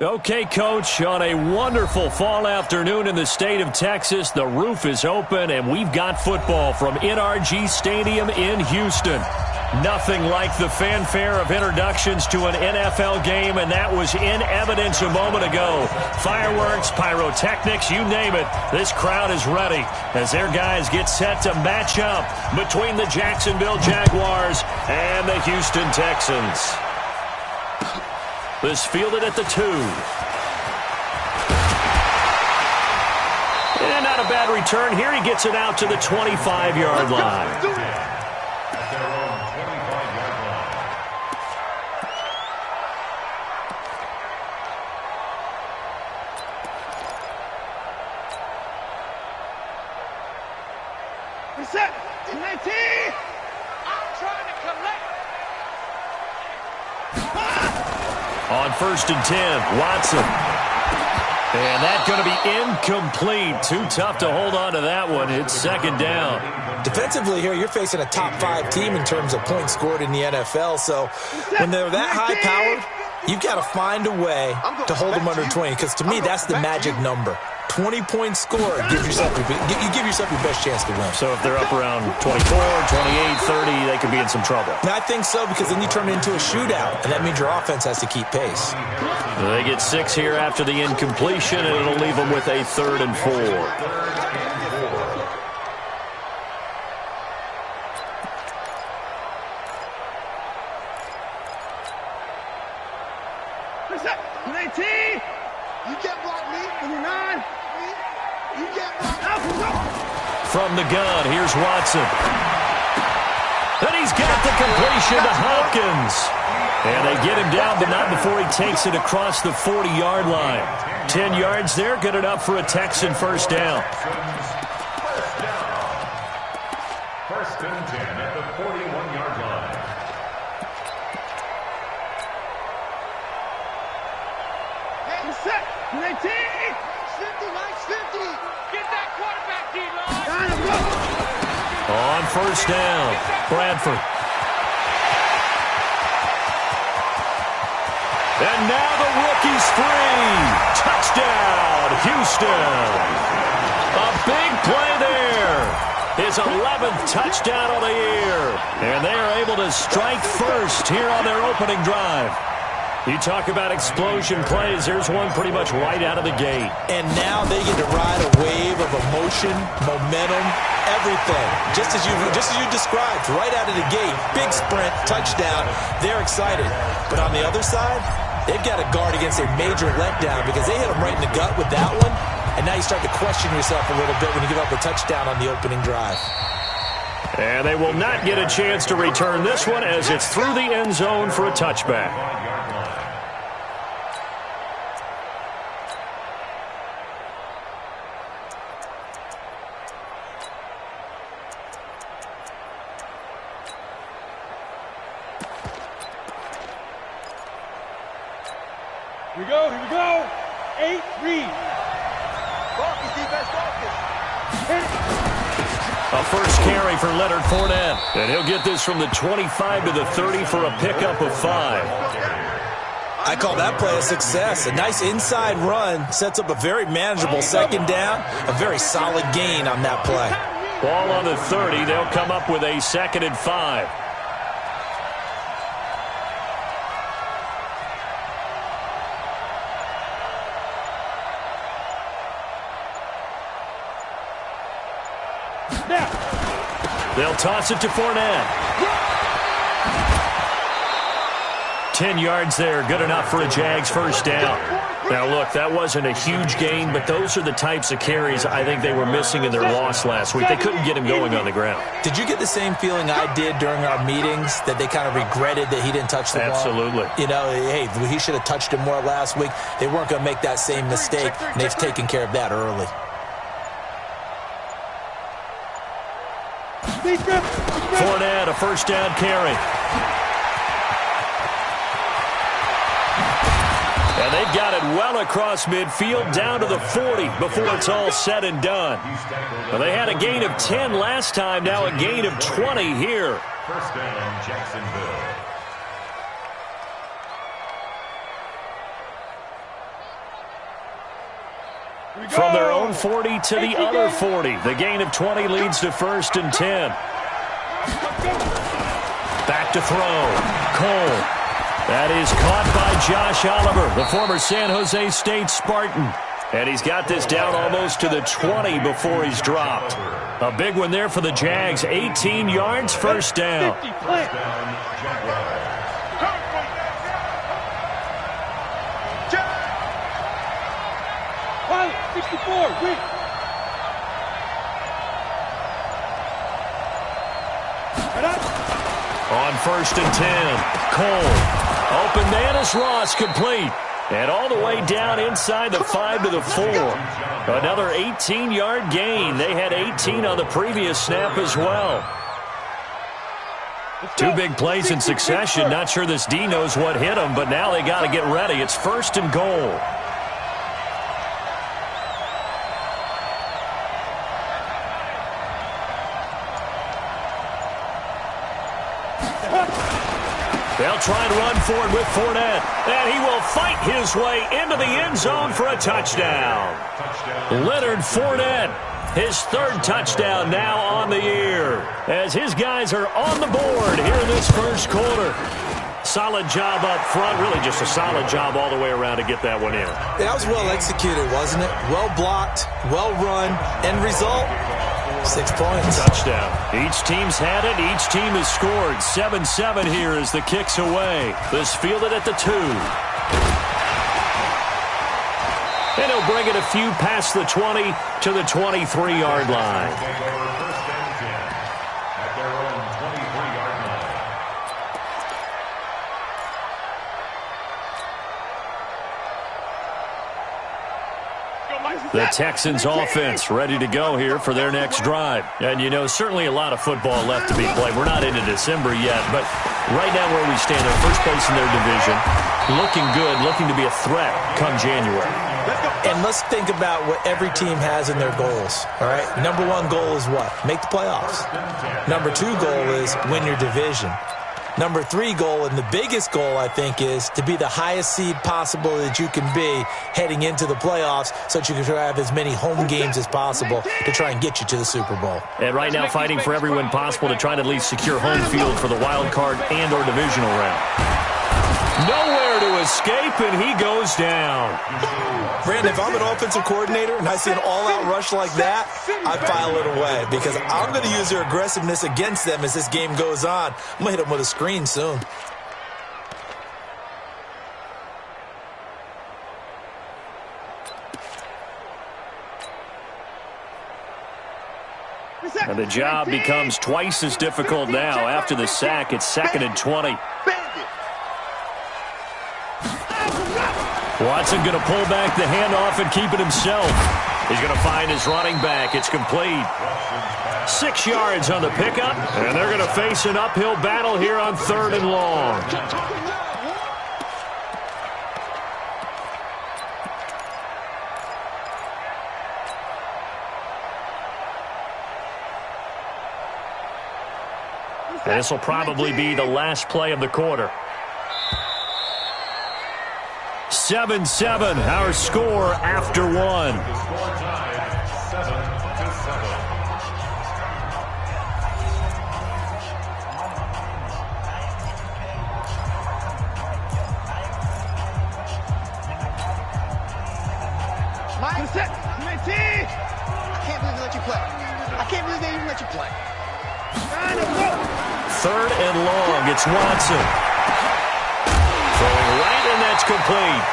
Okay, Coach, on a wonderful fall afternoon in the state of Texas, the roof is open, and we've got football from NRG Stadium in Houston. Nothing like the fanfare of introductions to an NFL game, and that was in evidence a moment ago. Fireworks, pyrotechnics, you name it. This crowd is ready as their guys get set to match up between the Jacksonville Jaguars and the Houston Texans. This fielded at the 2. And not a bad return here. He gets it out to the 25-yard line. Reset. 19. I'm trying to collect. On 1st and 10, Watson. And that's going to be incomplete. Too tough to hold on to that one. It's 2nd down. Defensively here, you're facing a top 5 team in terms of points scored in the NFL. So when they're that high-powered, you've got to find a way to hold them under 20. Because to me, that's the magic number. 20-point score gives yourself you give yourself your best chance to win. So if they're up around 24, 28, 30, they could be in some trouble. And I think so, because then you turn it into a shootout, and that means your offense has to keep pace. They get 6 here after the incompletion, and it'll leave them with a 3rd and 4. Reset. 19. You get blocked me. 29. You get blocked out. From the gun, here's Watson. And he's got the completion to Hopkins. And they get him down, but not before he takes it across the 40-yard line. 10 yards there, good enough for a Texan 1st down. 1st and 10 at the 41-yard line. Reset. 19. 50, Mike, 50. Get that quarterback, D-line. On 1st down, Bradford. And now the rookie's free. Touchdown, Houston. A big play there. His 11th touchdown of the year. And they are able to strike first here on their opening drive. You talk about explosion plays. There's one pretty much right out of the gate. And now they get to ride a wave of emotion, momentum, everything. Just as you described, right out of the gate. Big sprint, touchdown. They're excited. But on the other side, they've got to guard against a major letdown because they hit them right in the gut with that one. And now you start to question yourself a little bit when you give up a touchdown on the opening drive. And they will not get a chance to return this one as it's through the end zone for a touchback. Here we go. 8 read. Focus, defense, focus. A first carry for Leonard Fournette. And he'll get this from the 25 to the 30 for a pickup of 5. I call that play a success. A nice inside run sets up a very manageable 2nd down. A very solid gain on that play. Ball on the 30. They'll come up with a 2nd and 5. They'll toss it to Fournette. 10 yards there, good enough for a Jags 1st down. Now, look, that wasn't a huge gain, but those are the types of carries I think they were missing in their loss last week. They couldn't get him going on the ground. Did you get the same feeling I did during our meetings, that they kind of regretted that he didn't touch the ball? Absolutely. You know, hey, he should have touched it more last week. They weren't going to make that same mistake, and they've taken care of that early. Fournette, a 1st down carry. And they've got it well across midfield, down to the 40 before it's all said and done. Well, they had a gain of 10 last time, now a gain of 20 here. 1st down, Jacksonville. From their own 40 to the other 40. The gain of 20 leads to 1st and 10. Back to throw. Cole. That is caught by Josh Oliver, the former San Jose State Spartan. And he's got this down almost to the 20 before he's dropped. A big one there for the Jags. 18 yards, 1st down. On 1st and 10, Cole. Open man is Ross, complete. And all the way down inside the 5 to the 4. Another 18-yard gain. They had 18 on the previous snap as well. 2 big plays in succession. Not sure this D knows what hit him, but now they got to get ready. It's 1st and goal. They'll try and run for it with Fournette. And he will fight his way into the end zone for a touchdown. Leonard Fournette, his 3rd touchdown now on the year. As his guys are on the board here in this 1st quarter. Solid job up front. Really just a solid job all the way around to get that one in. That was well executed, wasn't it? Well blocked, well run. End result, 6 points. Touchdown. Each team's had it. Each team has scored. 7-7 here as the kick's away. This fielded at the 2. And he'll bring it a few past the 20 to the 23-yard line. The Texans offense ready to go here for their next drive. And, you know, certainly a lot of football left to be played. We're not into December yet, but right now where we stand, they're first place in their division. Looking good, looking to be a threat come January. And let's think about what every team has in their goals, all right? Number 1 goal is what? Make the playoffs. Number 2 goal is win your division. Number 3 goal, and the biggest goal, I think, is to be the highest seed possible that you can be heading into the playoffs so that you can have as many home games as possible to try and get you to the Super Bowl. And right now fighting for every win possible to try to at least secure home field for the wild card and or divisional round. Nowhere to escape, and he goes down. Brandon, if I'm an offensive coordinator and I see an all-out rush like that, I file it away because I'm going to use their aggressiveness against them as this game goes on. I'm going to hit them with a screen soon. And the job becomes twice as difficult now. After the sack, it's 2nd and 20. Watson going to pull back the handoff and keep it himself. He's going to find his running back. It's complete. 6 yards on the pickup, and they're going to face an uphill battle here on 3rd and long. And this will probably be the last play of the quarter. 7-7, our score after 1. I can't believe they let you play. I can't believe they even let you play. 3rd and long, it's Watson. Throwing right, and that's complete.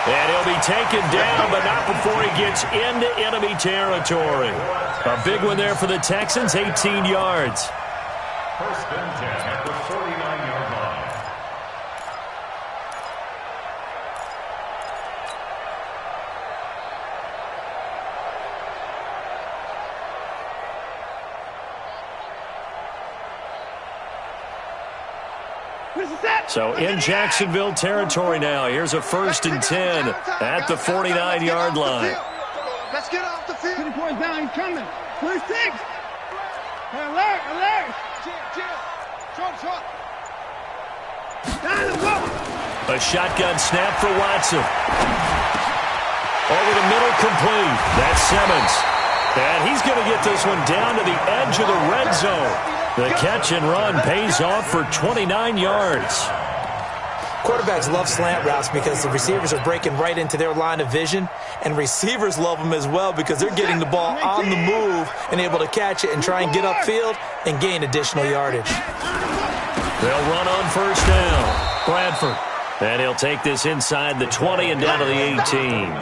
And he'll be taken down, but not before he gets into enemy territory. A big one there for the Texans, 18 yards. 1st and 10 at the 49-yard line. So in Jacksonville territory now. Here's a 1st and 10 at the 49-yard line. Let's get off the field. 20 points down, he's coming. 26. Alert, alert. Chill. Short. Down the ball. A shotgun snap for Watson. Over the middle, complete. That's Simmons. And he's going to get this one down to the edge of the red zone. The catch and run pays off for 29 yards. Quarterbacks love slant routes because the receivers are breaking right into their line of vision, and receivers love them as well because they're getting the ball on the move and able to catch it and try and get upfield and gain additional yardage. They'll run on first down. Bradford. And he'll take this inside the 20 and down to the 18.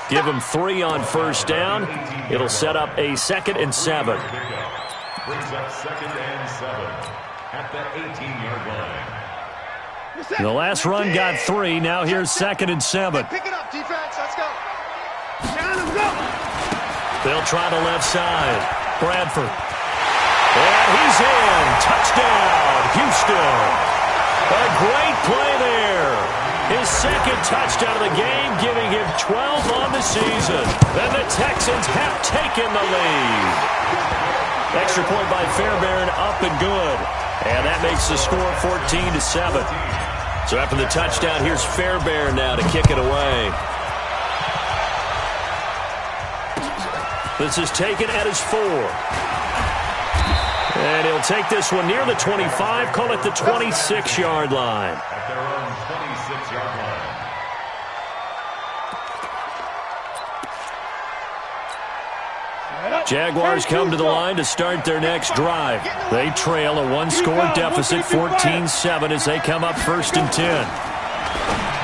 Give him 3 on first down. It'll set up a 2nd and 7. Brings up 2nd and 7 at the 18-yard line. The last run got 3. Now here's 2nd and 7. Pick it up, defense. Let's go. Down and go. They'll try the left side. Bradford. And he's in. Touchdown, Houston. A great play there. His 2nd touchdown of the game, giving him 12 on the season. Then the Texans have taken the lead. Extra point by Fairbairn, up and good. And that makes the score 14-7. So after the touchdown, here's Fairbairn now to kick it away. This is taken at his 4. And he'll take this one near the 25, call it the 26-yard line. At their own 26-yard line. Jaguars come to the line to start their next drive. They trail a 1-score deficit, 14-7, as they come up 1st and 10.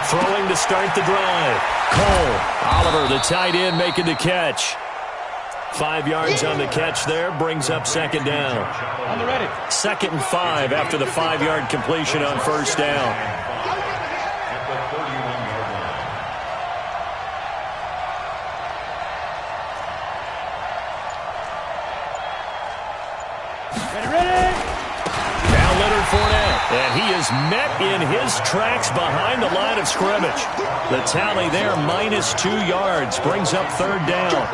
Throwing to start the drive. Cole. Oliver, the tight end, making the catch. 5 yards on the catch there, brings up 2nd down. On the ready. 2nd and 5 after the 5-yard completion on first down. At the 31-yard line. Ready. Now Leonard Fournette, and he is met in his tracks behind the line of scrimmage. The tally there, -2 yards, brings up 3rd down.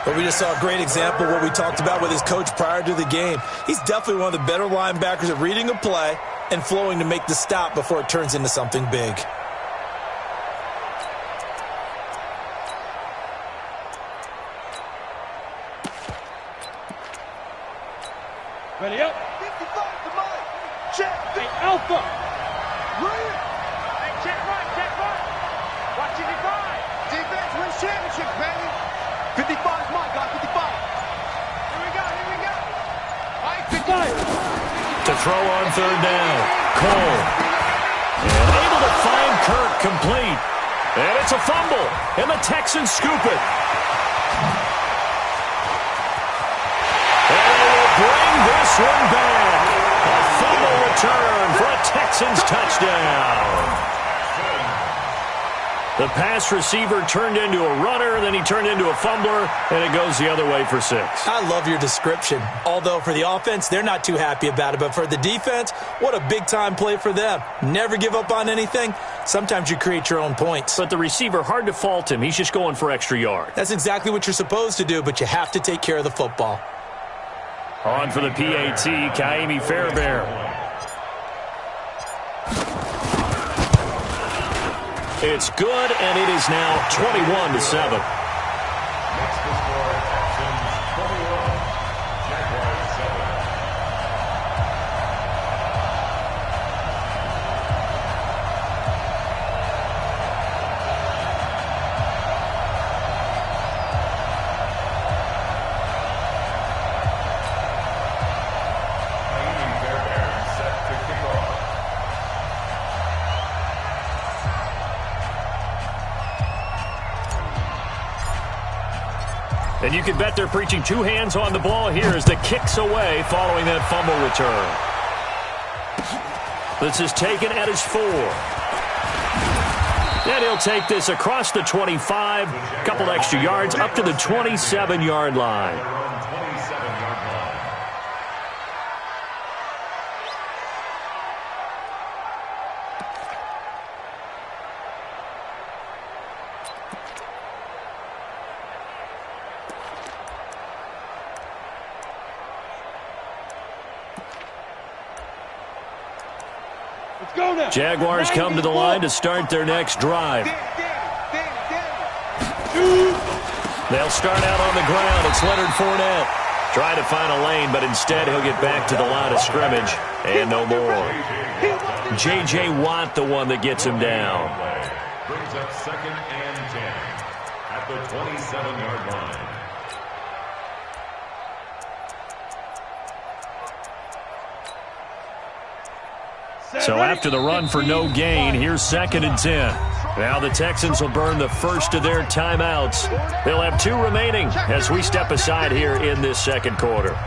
But we just saw a great example of what we talked about with his coach prior to the game. He's definitely one of the better linebackers at reading a play and flowing to make the stop before it turns into something big. Ready up. 55 to Mike. Check. Hey, Alpha. Right. Hey, check right, check right. Watch 55. Defense wins championships, baby. 55 is Mike, got 55. Here we go. Mike, 55. To throw on 3rd down. Cole. And able to find Kirk complete. And it's a fumble. And the Texans scoop it. And they will bring this one back. A fumble return for a Texans touchdown. The pass receiver turned into a runner, then he turned into a fumbler, and it goes the other way for 6. I love your description. Although for the offense, they're not too happy about it. But for the defense, what a big-time play for them. Never give up on anything. Sometimes you create your own points. But the receiver, hard to fault him. He's just going for extra yard. That's exactly what you're supposed to do, but you have to take care of the football. On for the PAT, Kaimi Fairbairn. It's good, and it is now 21-7. Next to score, Texans 21, Jaguars 7. Fairbairn set to kick off. And you can bet they're preaching 2 hands on the ball here as the kick's away following that fumble return. This is taken at his 4. And he'll take this across the 25, a couple extra yards up to the 27-yard line. Their own 27-yard line. Let's go now. Jaguars come to the line to start their next drive. They'll start out on the ground. It's Leonard Fournette. Trying to find a lane, but instead he'll get back to the line of scrimmage. And no more. J.J. Watt, the one that gets him down. Brings up 2nd and 10 at the 27-yard line. So after the run for no gain, here's 2nd and 10. Now the Texans will burn the first of their timeouts. They'll have 2 remaining as we step aside here in this second quarter.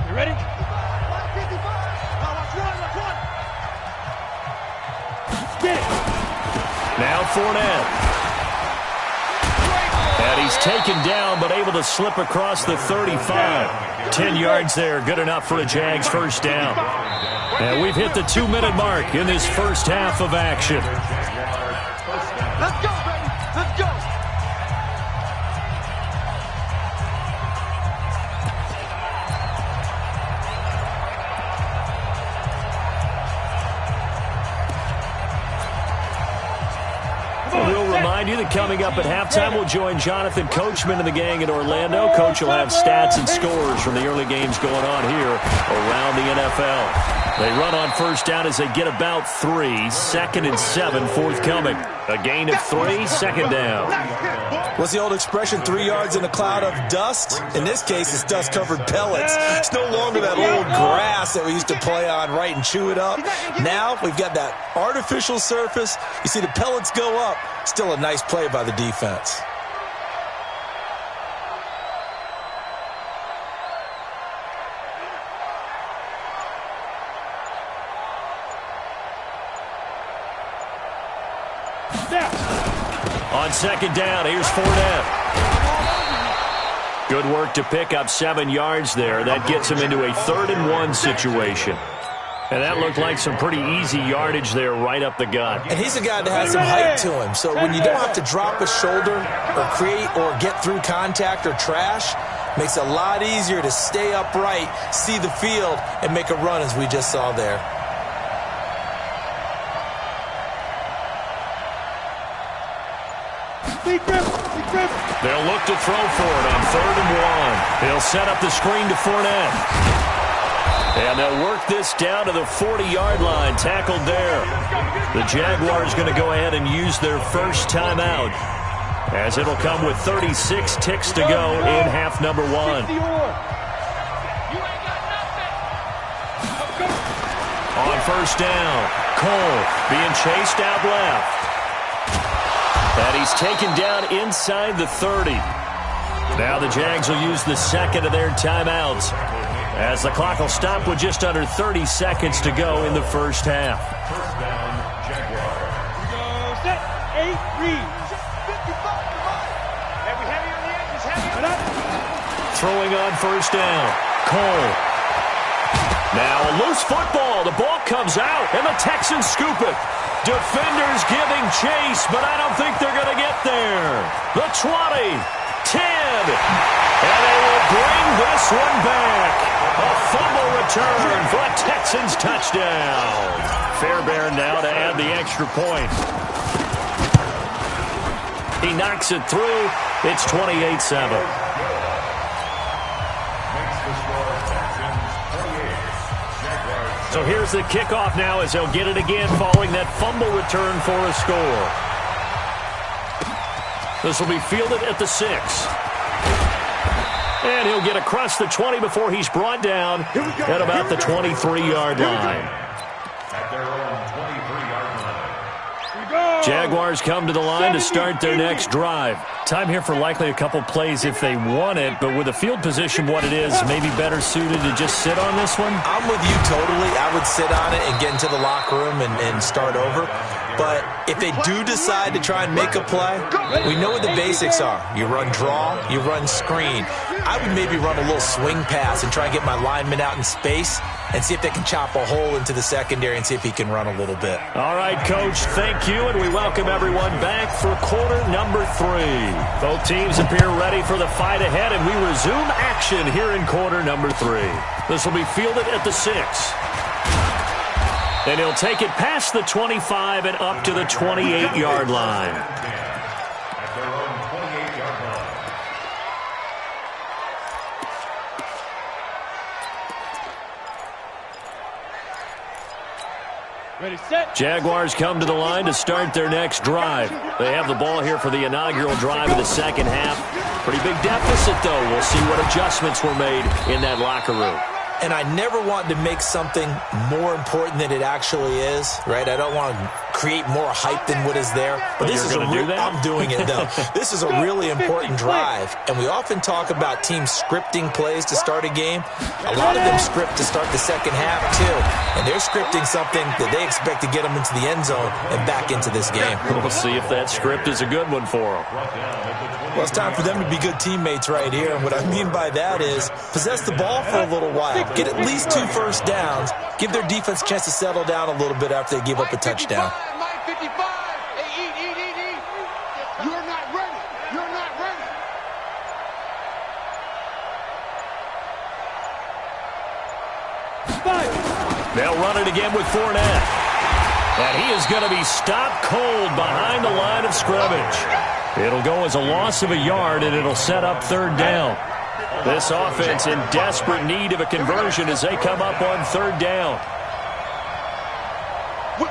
You ready? Get it. Now Fournette. And he's taken down, but able to slip across the 35. 10 yards there, good enough for a Jags first down. And we've hit the 2-minute mark in this first half of action. Let's go, baby. Let's go. We'll remind you that coming up at halftime, we'll join Jonathan Coachman and the gang in Orlando. Coach will have stats and scores from the early games going on here around the NFL. They run on first down as they get about 3. 2nd and 7 forthcoming. A gain of 3, 2nd down. What's the old expression, 3 yards in a cloud of dust? In this case, it's dust-covered pellets. It's no longer that old grass that we used to play on, right, and chew it up. Now we've got that artificial surface. You see the pellets go up. Still a nice play by the defense. On 2nd down, here's Fournette. Good work to pick up 7 yards there. That gets him into a 3rd and 1 situation. And that looked like some pretty easy yardage there right up the gut. And he's a guy that has some height to him. So when you don't have to drop a shoulder or create or get through contact or trash, makes it a lot easier to stay upright, see the field, and make a run as we just saw there. They'll look to throw for it on 3rd and 1. He'll set up the screen to Fournette. And they'll work this down to the 40-yard line, tackled there. The Jaguars going to go ahead and use their first timeout, as it'll come with 36 ticks to go in half number 1. On first down, Cole being chased out left. And he's taken down inside the 30. Now the Jags will use the 2nd of their timeouts, as the clock will stop with just under 30 seconds to go in the first half. First down, Jaguars. Set. 8 reads. 55. Heavy on the edges. Heavy. Throwing on first down, Cole. Now a loose football. The ball comes out, and the Texans scoop it. Defenders giving chase, but I don't think they're going to get there. The 20, 10, and they will bring this one back. A fumble return for a Texans touchdown. Fairbairn now to add the extra point. He knocks it through. It's 28-7. So here's the kickoff now as they'll get it again following that fumble return for a score. This will be fielded at the 6. And he'll get across the 20 before he's brought down at about the 23-yard line. At their own 23-yard line. Jaguars come to the line to start their next drive. Time here for likely a couple plays if they want it, but with the field position what it is, maybe better suited to just sit on this one? I'm with you totally. I would sit on it and get into the locker room and start over. But if they do decide to try and make a play, we know what the basics are. You run draw, you run screen. I would maybe run a little swing pass and try and get my lineman out in space and see if they can chop a hole into the secondary and see if he can run a little bit. All right, Coach, thank you, and we welcome everyone back for quarter number 3. Both teams appear ready for the fight ahead, and we resume action here in quarter number 3. This will be fielded at the 6. And he'll take it past the 25 and up to the 28-yard line. At their own 28-yard line. Ready, set. Jaguars come to the line to start their next drive. They have the ball here for the inaugural drive of the second half. Pretty big deficit, though. We'll see what adjustments were made in that locker room. And I never want to make something more important than it actually is, right? I don't want to create more hype than what is there. But this is I'm doing it, though. This is a really important drive. And we often talk about teams scripting plays to start a game. A lot of them script to start the second half, too. And they're scripting something that they expect to get them into the end zone and back into this game. We'll see if that script is a good one for them. Well, it's time for them to be good teammates right here. And what I mean by that is possess the ball for a little while. Get at least 2 first downs. Give their defense a chance to settle down a little bit after they give up a touchdown. Mike 55. Hey, eat. You're not ready. You're not ready. They'll run it again with Fournette. And he is going to be stopped cold behind the line of scrimmage. It'll go as a loss of a yard, and it'll set up third down. This offense in desperate need of a conversion as they come up on third down. Whip.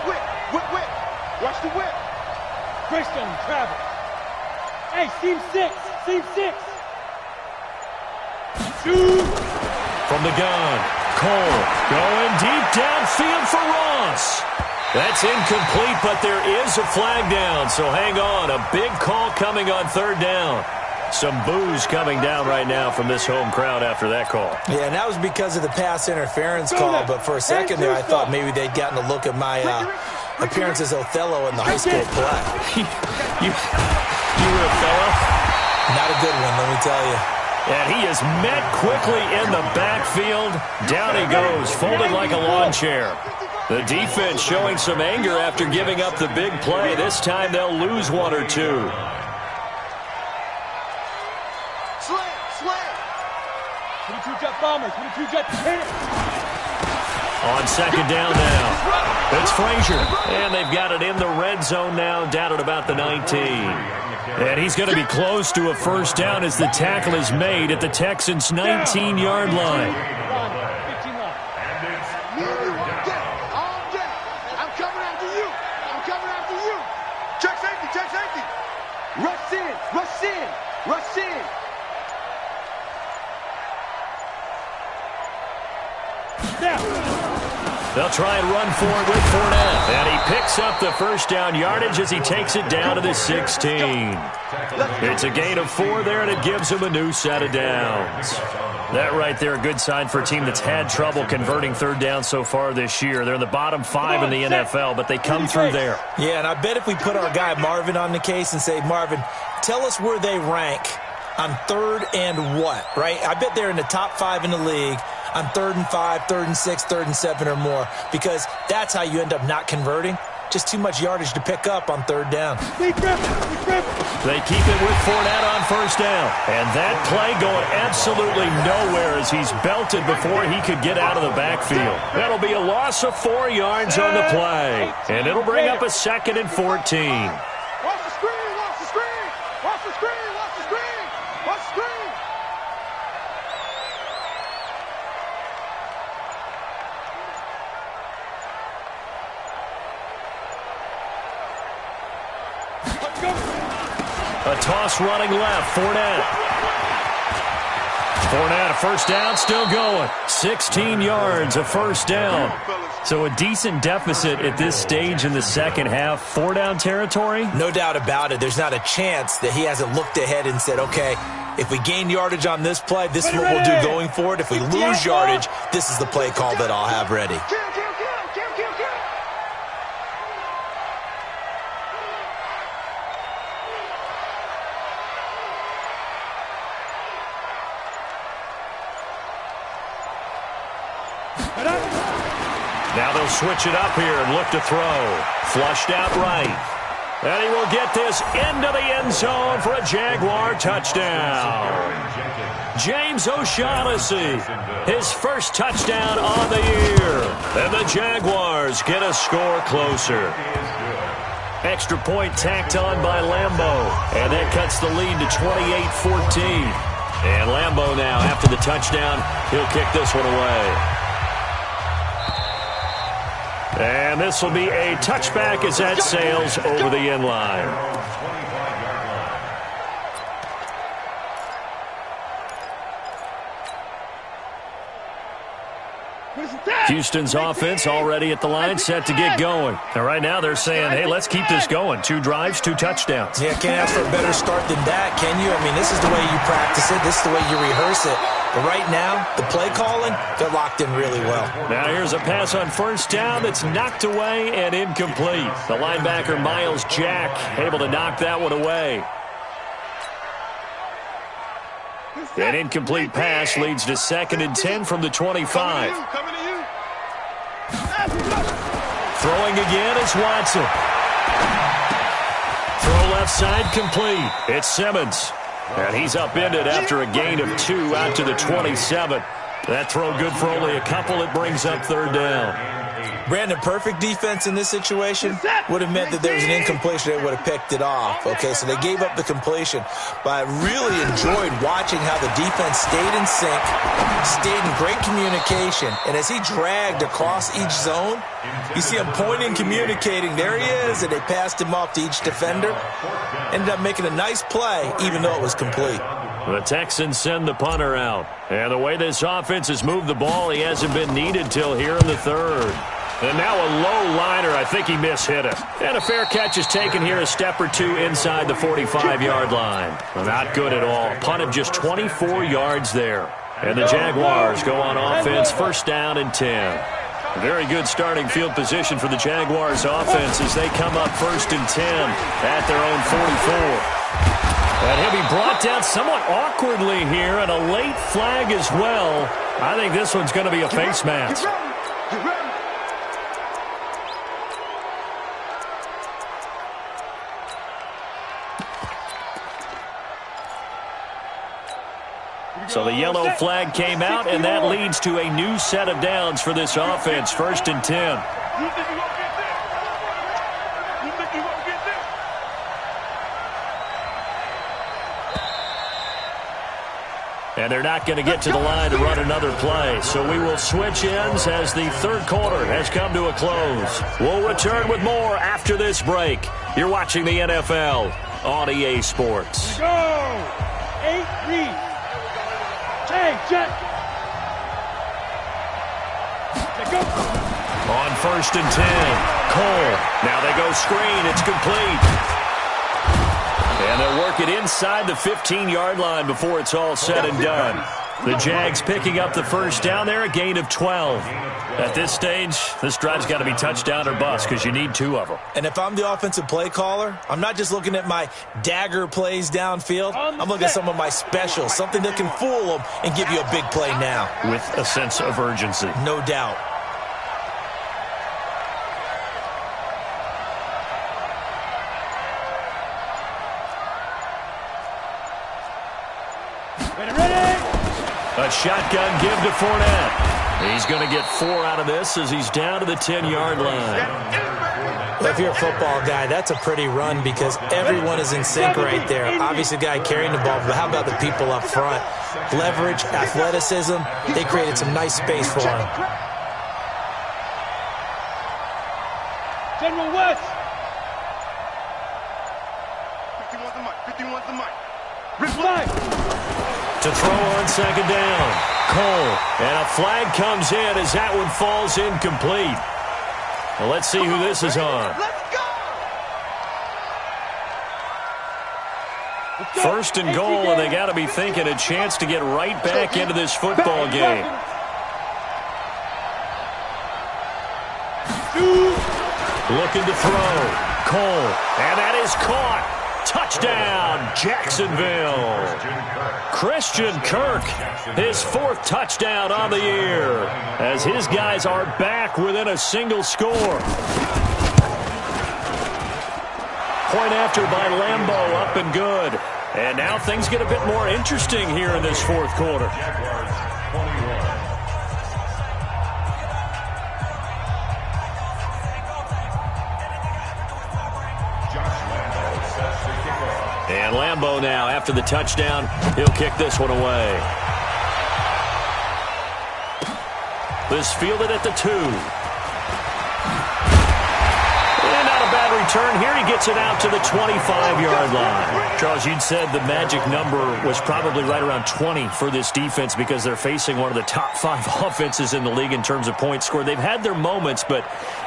Watch the whip. Greystone travel. Hey, seam 6. Shoot. From the gun, Cole going deep downfield for Ross. That's incomplete, but there is a flag down, so hang on. A big call coming on third down. Some boos coming down right now from this home crowd after that call. Yeah, and that was because of the pass interference call, but for a second there I thought maybe they'd gotten a look at my appearance as Othello in the high school play. You were Othello? Not a good one, let me tell you. And he is met quickly in the backfield. Down he goes, folded like a lawn chair. The defense showing some anger after giving up the big play. This time they'll lose 1 or 2. Slam. 22 jet bombers. 22 jet hit it. On second down now. It's Frazier. And they've got it in the red zone now, down at about the 19. And he's going to be close to a first down as the tackle is made at the Texans' 19-yard line. 15 line. I'm coming after you. Check safety. Rush in. They'll try and run for it with Fournette. And he picks up the first down yardage as he takes it down to the 16. It's a gain of 4 there, and it gives him a new set of downs. That right there, a good sign for a team that's had trouble converting third down so far this year. They're in the bottom 5 in the NFL, but they come through there. Yeah, and I bet if we put our guy Marvin on the case and say, Marvin, tell us where they rank on third and what, right? I bet they're in the top 5 in the league on 3rd and 5, 3rd and 6, 3rd and 7 or more, because that's how you end up not converting. Just too much yardage to pick up on third down. They keep it with Fournette on first down. And that play going absolutely nowhere as he's belted before he could get out of the backfield. That'll be a loss of 4 yards on the play. And it'll bring up a 2nd and 14. Watch the screen. Watch the screen. A toss running left. Fournette, a first down, still going. 16 yards, a first down. So a decent deficit at this stage in the second half. 4-down territory? No doubt about it. There's not a chance that he hasn't looked ahead and said, okay, if we gain yardage on this play, this is what we'll do going forward. If we lose yardage, this is the play call that I'll have ready. Now they'll switch it up here and look to throw. Flushed out right. And he will get this into the end zone for a Jaguar touchdown. James O'Shaughnessy, his first touchdown on the year. And the Jaguars get a score closer. Extra point tacked on by Lambeau. And that cuts the lead to 28-14. And Lambeau now, after the touchdown, he'll kick this one away. And this will be a touchback as that sails over the end line. Houston's offense already at the line, set to get going. And right now they're saying, hey, let's keep this going. 2 drives, 2 touchdowns. Yeah, can't ask for a better start than that, can you? I mean, this is the way you practice it. This is the way you rehearse it. But right now, the play calling, they're locked in really well. Now here's a pass on first down that's knocked away and incomplete. The linebacker, Miles Jack, able to knock that one away. An incomplete pass leads to 2nd and 10 from the 25. Throwing again is Watson. Throw left side complete. It's Simmons. And he's upended after a gain of 2 out to the 27. That throw good for only a couple. It brings up 3rd down. Brandon, perfect defense in this situation would have meant that there was an incompletion. They would have picked it off. Okay, so they gave up the completion. But I really enjoyed watching how the defense stayed in sync, stayed in great communication. And as he dragged across each zone, you see him pointing, communicating. There he is, and they passed him off to each defender. Ended up making a nice play, even though it was complete. The Texans send the punter out. And the way this offense has moved the ball, he hasn't been needed till here in the 3rd. And now a low liner. I think he mishit it. And a fair catch is taken here, a step or 2 inside the 45-yard line. Not good at all. Punt of just 24 yards there. And the Jaguars go on offense, 1st down and 10. A very good starting field position for the Jaguars offense as they come up 1st and 10 at their own 44. And he'll be brought down somewhat awkwardly here, and a late flag as well. I think this one's going to be a face mask. So the yellow flag came out, and that leads to a new set of downs for this offense, 1st and 10. And they're not going to get to the line to run another play. So we will switch ends as the 3rd quarter has come to a close. We'll return with more after this break. You're watching the NFL on EA Sports. Go! 8-3. Check. Go. On 1st and 10, Cole. Now they go screen. It's complete. And they'll work it inside the 15-yard line before it's all said and done. The Jags picking up the 1st down there, a gain of 12. At this stage, this drive's got to be touchdown or bust because you need 2 of them. And if I'm the offensive play caller, I'm not just looking at my dagger plays downfield. I'm looking at some of my specials, something that can fool them and give you a big play now. With a sense of urgency. No doubt. A shotgun give to Fournette. He's going to get 4 out of this as he's down to the 10-yard line. Well, if you're a football guy, that's a pretty run because everyone is in sync right there. Obviously, the guy carrying the ball, but how about the people up front? Leverage, athleticism, they created some nice space for him. General West. 51's the mic. Reply. To throw on 2nd down. Cole. And a flag comes in as that one falls incomplete. Well, let's see who this is on. Let's go. 1st and goal, and they got to be thinking a chance to get right back into this football game. Looking to throw. Cole. And that is caught. Touchdown, Jacksonville. Christian Kirk, his 4th touchdown on the year, as his guys are back within a single score. Point after by Lambeau, up and good. And now things get a bit more interesting here in this 4th quarter. And Lambeau now, after the touchdown, he'll kick this one away. This fielded at the 2. And not a bad return here. He gets it out to the 25-yard line. Charles, you'd said the magic number was probably right around 20 for this defense because they're facing one of the top 5 offenses in the league in terms of points scored. They've had their moments, but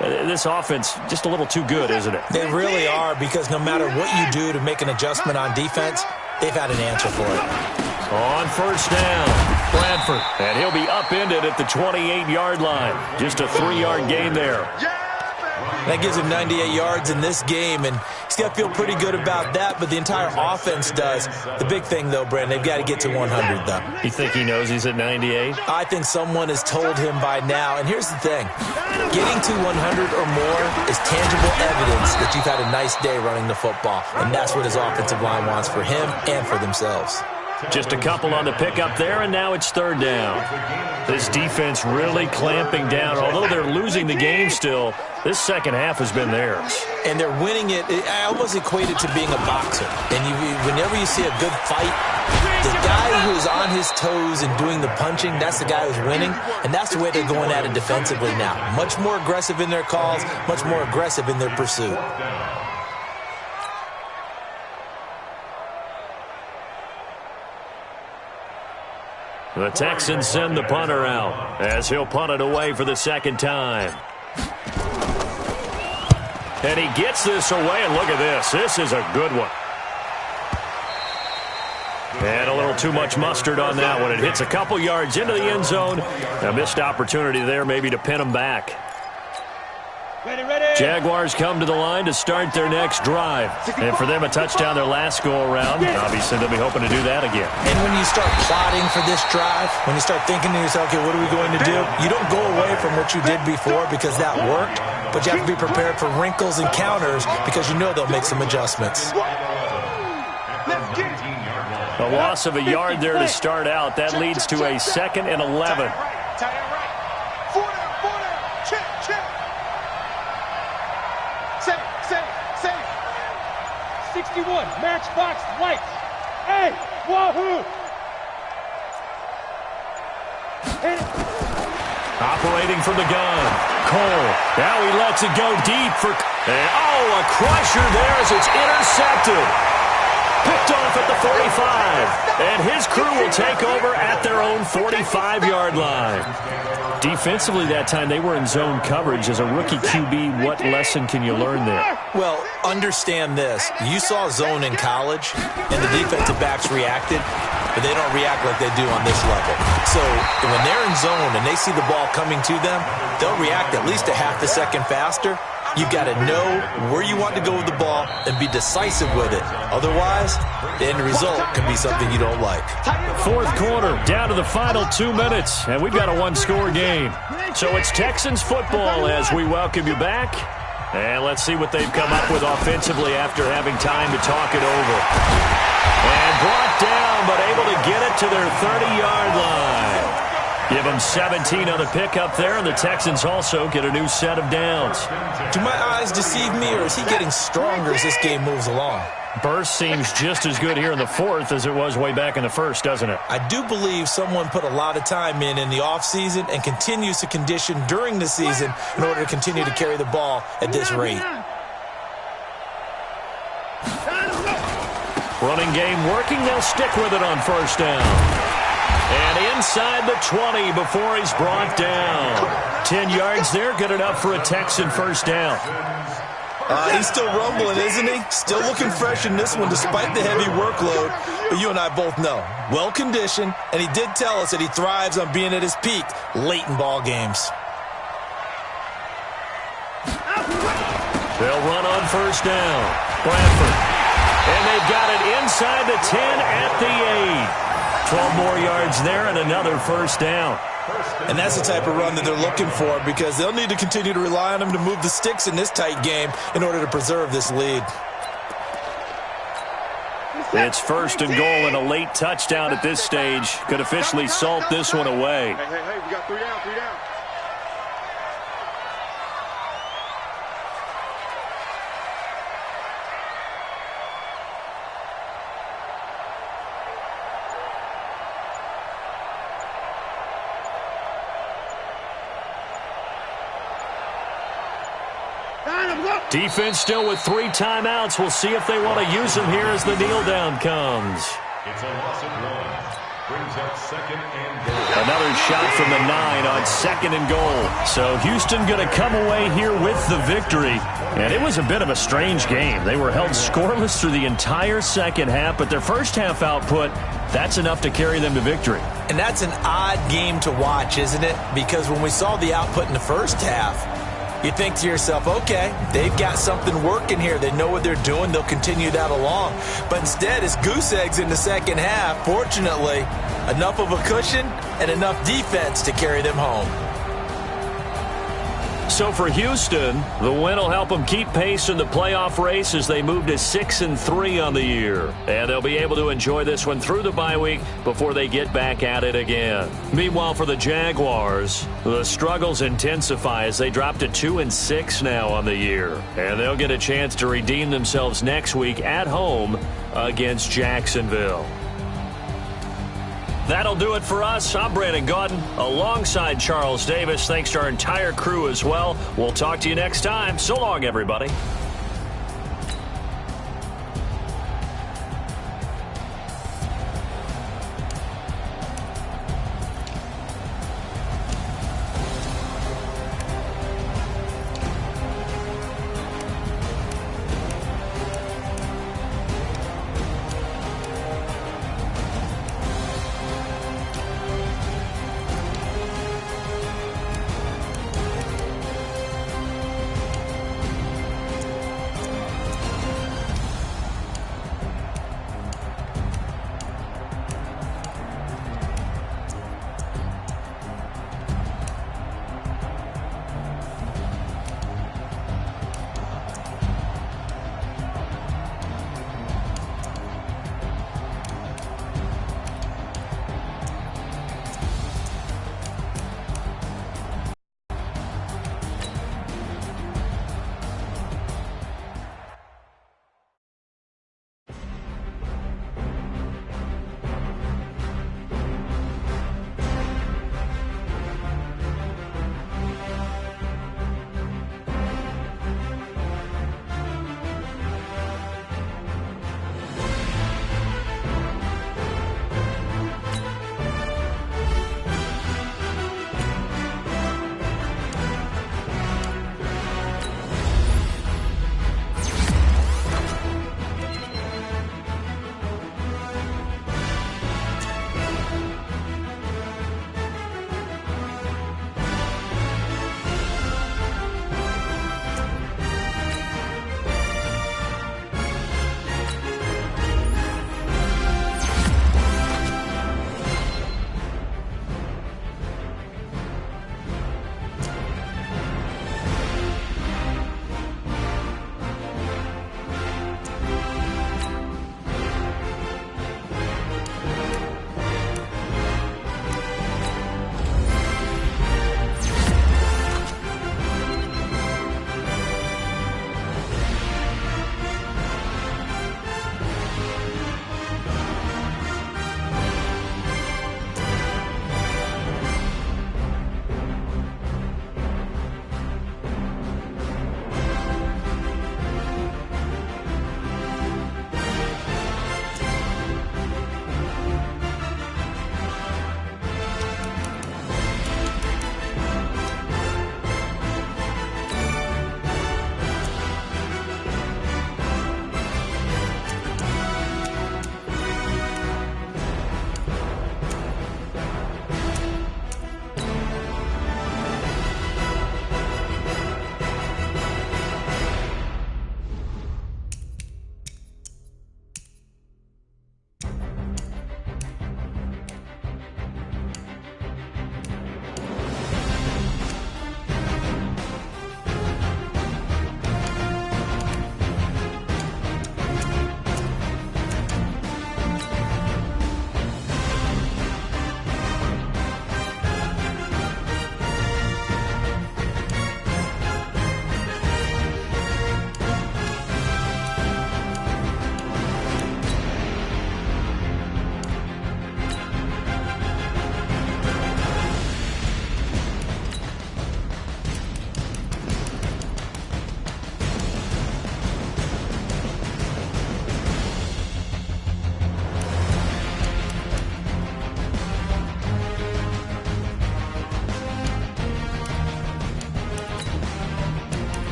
this offense just a little too good, isn't it? They really are, because no matter what you do to make an adjustment on defense, they've had an answer for it. On first down, Bradford. And he'll be upended at the 28-yard line. Just a 3-yard gain there. That gives him 98 yards in this game, and he's got to feel pretty good about that, but the entire offense does. The big thing, though, Brandon, they've got to get to 100, though. You think he knows he's at 98? I think someone has told him by now, and here's the thing. Getting to 100 or more is tangible evidence that you've had a nice day running the football, and that's what his offensive line wants for him and for themselves. Just a couple on the pickup there, and now it's 3rd down. This defense really clamping down. Although they're losing the game still, this second half has been theirs. And they're winning it. I almost equate it to being a boxer. And whenever you see a good fight, the guy who's on his toes and doing the punching, that's the guy who's winning. And that's the way they're going at it defensively now. Much more aggressive in their calls, much more aggressive in their pursuit. The Texans send the punter out as he'll punt it away for the 2nd time. And he gets this away, and look at this. This is a good one. And a little too much mustard on that one. It hits a couple yards into the end zone. A missed opportunity there maybe to pin him back. Jaguars come to the line to start their next drive. And for them, a touchdown their last go-around. Obviously, they'll be hoping to do that again. And when you start plotting for this drive, when you start thinking to yourself, okay, what are we going to do? You don't go away from what you did before because that worked, but you have to be prepared for wrinkles and counters because you know they'll make some adjustments. A loss of a yard there to start out. That leads to a 2nd and 11. 61, matchbox lights. Hey, wahoo! Operating from the gun, Cole. Now he lets it go deep for... And, oh, a crusher there as it's intercepted. Picked off at the 45. And his crew will take over at their own 45-yard line. Defensively that time, they were in zone coverage. As a rookie QB, what lesson can you learn there? Well, understand this. You saw zone in college, and the defensive backs reacted, but they don't react like they do on this level. So when they're in zone and they see the ball coming to them, they'll react at least a half a second faster. You've got to know where you want to go with the ball and be decisive with it. Otherwise, the end result can be something you don't like. 4th quarter, down to the final 2 minutes, and we've got a 1-score game. So it's Texans football as we welcome you back. And let's see what they've come up with offensively after having time to talk it over. And brought down, but able to get it to their 30-yard line. Give them 17 on the pickup there, and the Texans also get a new set of downs. Do my eyes deceive me, or is he getting stronger as this game moves along? Burst seems just as good here in the 4th as it was way back in the 1st, doesn't it? I do believe someone put a lot of time in the offseason and continues to condition during the season in order to continue to carry the ball at this rate. Running game working. They'll stick with it on first down. And inside the 20 before he's brought down. 10 yards there, good enough for a Texan first down. He's still rumbling, isn't he? Still looking fresh in this one despite the heavy workload. But you and I both know, well-conditioned, and he did tell us that he thrives on being at his peak late in ball games. They'll run on first down. Bradford. And they've got it inside the 10 at the 8. 12 more yards there and another first down. And that's the type of run that they're looking for, because they'll need to continue to rely on him to move the sticks in this tight game in order to preserve this lead. It's first and goal, and a late touchdown at this stage could officially salt this one away. Hey, we got 3 down, 3 down. Defense still with 3 timeouts. We'll see if they want to use them here as the kneel down comes. It's a loss of 1. Brings up second and goal. Another shot from the 9 on second and goal. So Houston going to come away here with the victory. And it was a bit of a strange game. They were held scoreless through the entire second half, but their first half output, that's enough to carry them to victory. And that's an odd game to watch, isn't it? Because when we saw the output in the first half, you think to yourself, okay, they've got something working here. They know what they're doing. They'll continue that along. But instead, it's goose eggs in the second half. Fortunately, enough of a cushion and enough defense to carry them home. So for Houston, the win will help them keep pace in the playoff race as they move to 6-3 on the year. And they'll be able to enjoy this one through the bye week before they get back at it again. Meanwhile, for the Jaguars, the struggles intensify as they drop to 2-6 now on the year. And they'll get a chance to redeem themselves next week at home against Jacksonville. That'll do it for us. I'm Brandon Gaudin alongside Charles Davis. Thanks to our entire crew as well. We'll talk to you next time. So long, everybody.